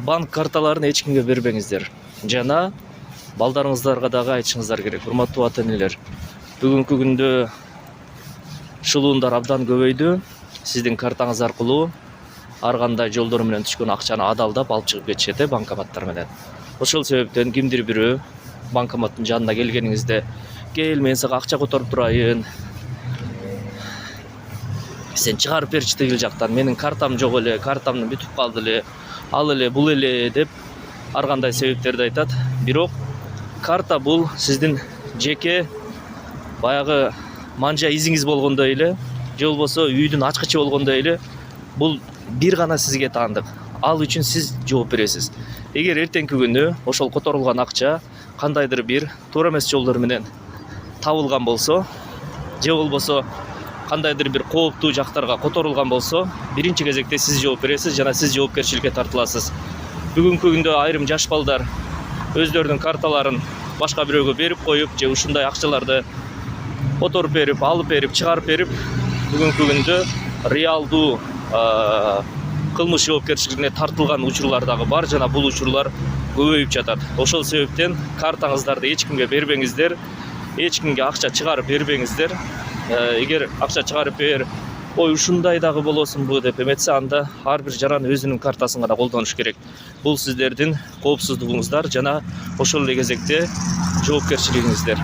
банк карталарын эч кимге бербеңиздер. Жана балдарыңыздарга дагы айтышыңыздар керек. Урматтуу ата энелер, бүгүнкү күндө шылуундар абдан көбөйдү. Сиздин картаңыз аркылуу ар кандай жолдор менен түшкөн акчаны адалдап алып чыгып кетишет банкоматтар менен. Ошол себептен кимдир бирөө банкоматтын жанына келгениңизде, кел мен сага акча которуп турайын, сен чыгарып берчи тигил жактан, менин картам жок эле, картамды бүтүп калды эле, ал эле бул эле деп ар кандай себептерди айтат. Бирок карта бул сиздин жеке баягы манжа изиңиз болгондой эле, же болбосо үйдүн ачкычы болгондой эле, бул бир гана сизге таандык. Ал үчүн сиз жооп бересиз. Эгер эртеңки күнү ошол которулган акча кандайдыр бир туура эмес жолдор менен табылган болсо, же болбосо кандайдыр бир кооптуу жактарга которулган болсо, биринчи кезекте сиз жооп бересиз жана сиз жоопкерчиликке тартыласыз. Бүгүнкү күндө айрым жаш балдар өздөрүнүн карталарын башка бирөөгө берип коюп, же ушундай акчаларды которуп берип, алып берип, чыгарып берип, бүгүнкү күндө реалдуу кылмыш жоопкерчилигине тартылган учурлар дагы бар жана бул учурлар көбөйүп жатат. Ошол себептен картаңыздарды эч кимге бербеңиздер, эч кимге акча чыгарып бербеңиздер. Эгер акча чыгарып бер, ой ушундай дагы болосунбу деп эметсе, анда ар бир жаран өзүнүн картасын гана колдонуш керек. Бул сиздердин коопсуздугуңуздар жана ошол эле кезекте жоопкерчилигиңиздер.